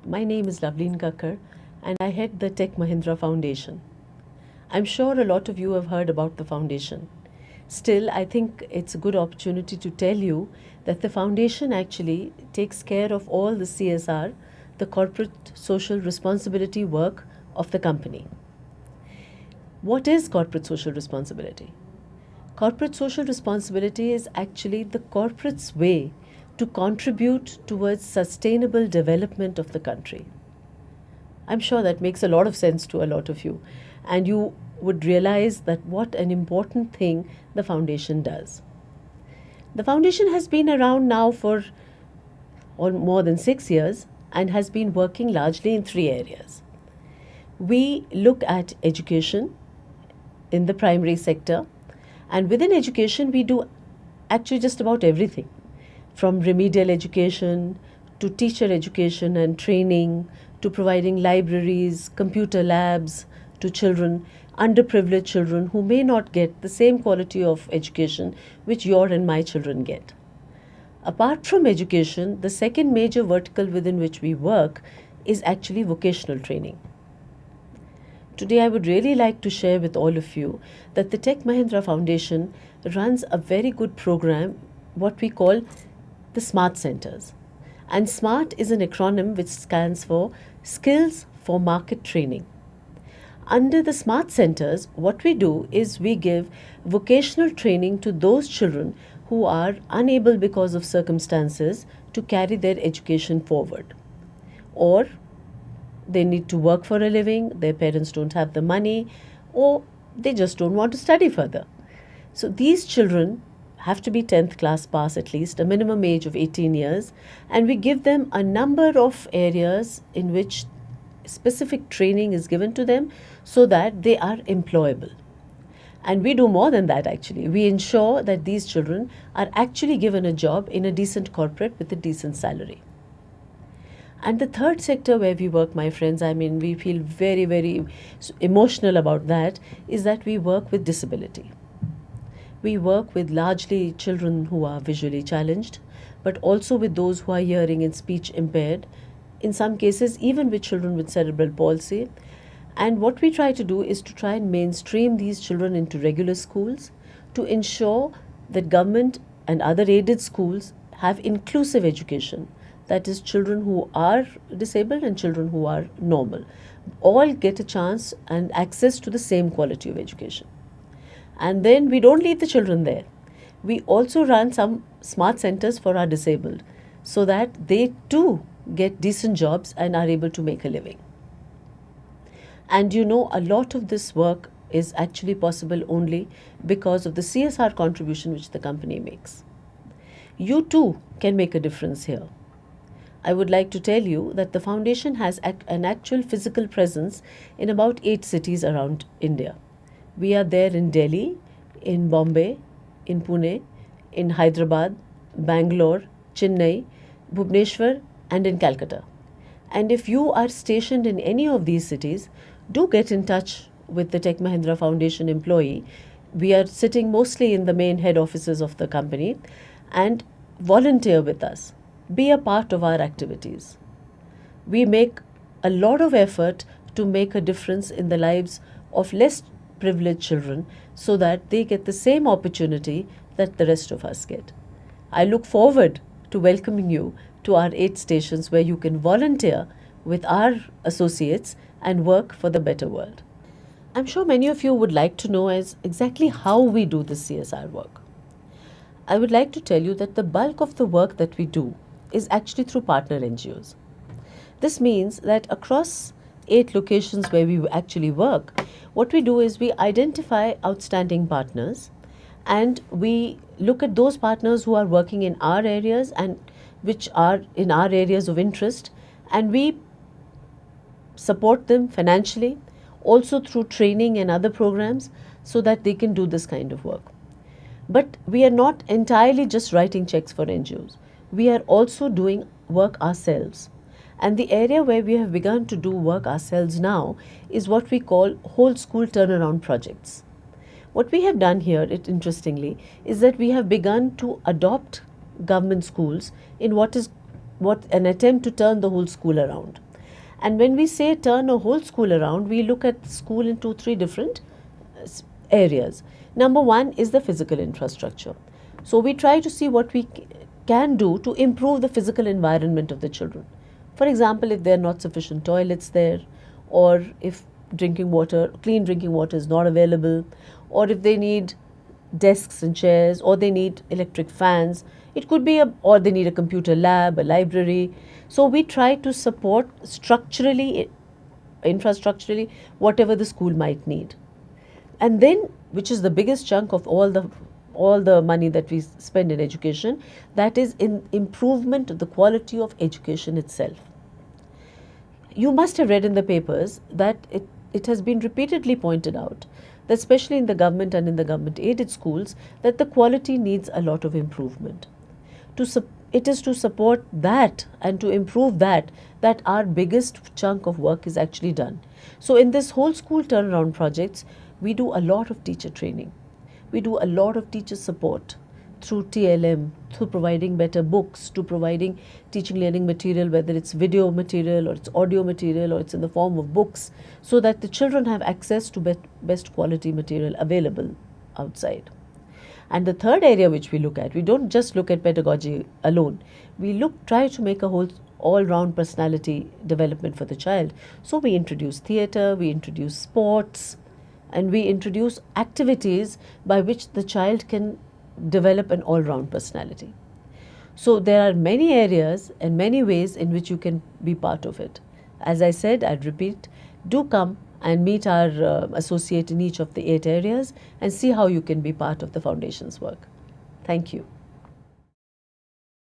My name is Loveleen Kacker and I head the Tech Mahindra Foundation. I'm sure a lot of you have heard about the foundation. Still, I think it's a good opportunity to tell you that the foundation actually takes care of all the CSR, the corporate social responsibility work of the company. What is corporate social responsibility? Corporate social responsibility is actually the corporate's way to contribute towards sustainable development of the country. I'm sure that makes a lot of sense to a lot of you, and you would realize that what an important thing the foundation does. The foundation has been around now for more than 6 years and has been working largely in three areas. We look at education in the primary sector, and within education, we do actually just about everything from remedial education to teacher education and training to providing libraries, computer labs to children, underprivileged children who may not get the same quality of education which your and my children get. Apart from education, the second major vertical within which we work is actually vocational training. Today, I would really like to share with all of you that the Tech Mahindra Foundation runs a very good program, what we call the SMART Centers. And SMART is an acronym which stands for Skills for Market Training. Under the SMART Centers, what we do is we give vocational training to those children who are unable because of circumstances to carry their education forward, or they need to work for a living, their parents don't have the money, or they just don't want to study further. So these children have to be 10th class pass at least, a minimum age of 18 years, and we give them a number of areas in which specific training is given to them so that they are employable. And we do more than that actually. We ensure that these children are actually given a job in a decent corporate with a decent salary. And the third sector where we work, my friends, we feel very, very emotional about that, is that we work with disability. We work with largely children who are visually challenged, but also with those who are hearing and speech impaired, in some cases even with children with cerebral palsy. And what we try to do is to try and mainstream these children into regular schools to ensure that government and other aided schools have inclusive education. That is, children who are disabled and children who are normal all get a chance and access to the same quality of education. And then we don't leave the children there. We also run some smart centers for our disabled so that they too get decent jobs and are able to make a living. And a lot of this work is actually possible only because of the CSR contribution which the company makes. You too can make a difference here. I would like to tell you that the foundation has an actual physical presence in about 8 cities around India. We are there in Delhi, in Bombay, in Pune, in Hyderabad, Bangalore, Chennai, Bhubaneswar, and in Calcutta. And if you are stationed in any of these cities, do get in touch with the Tech Mahindra Foundation employee. We are sitting mostly in the main head offices of the company, and volunteer with us. Be a part of our activities. We make a lot of effort to make a difference in the lives of less privileged children so that they get the same opportunity that the rest of us get. I look forward to welcoming you to our 8 stations where you can volunteer with our associates and work for the better world. I'm sure many of you would like to know as exactly how we do this CSR work. I would like to tell you that the bulk of the work that we do is actually through partner NGOs. This means that across 8 locations where we actually work, what we do is we identify outstanding partners and we look at those partners who are working in our areas and which are in our areas of interest, and we support them financially, also through training and other programs so that they can do this kind of work. But we are not entirely just writing checks for NGOs. We are also doing work ourselves. And the area where we have begun to do work ourselves now is what we call whole school turnaround projects. What we have done here, interestingly, is that we have begun to adopt government schools in what an attempt to turn the whole school around. And when we say turn a whole school around, we look at school in two, three different areas. Number one is the physical infrastructure. So we try to see what we can do to improve the physical environment of the children. For example, if there are not sufficient toilets there, or if clean drinking water is not available, or if they need desks and chairs, or they need electric fans, it could be or they need a computer lab, a library. So we try to support structurally, infrastructurally, whatever the school might need. And then, which is the biggest chunk of all the money that we spend in education, that is in improvement of the quality of education itself. You must have read in the papers that it has been repeatedly pointed out that especially in the government and in the government aided schools, that the quality needs a lot of improvement. It is to support that and to improve that our biggest chunk of work is actually done. So in this whole school turnaround projects, we do a lot of teacher training. We do a lot of teacher support through TLM, through providing better books, to providing teaching learning material, whether it's video material or it's audio material or it's in the form of books, so that the children have access to best quality material available outside. And the third area which we look at, we don't just look at pedagogy alone. We try to make a whole all-round personality development for the child. So we introduce theatre, we introduce sports, and we introduce activities by which the child can develop an all-round personality. So there are many areas and many ways in which you can be part of it. As I said, I'd repeat, do come and meet our associate in each of the 8 areas and see how you can be part of the foundation's work. Thank you.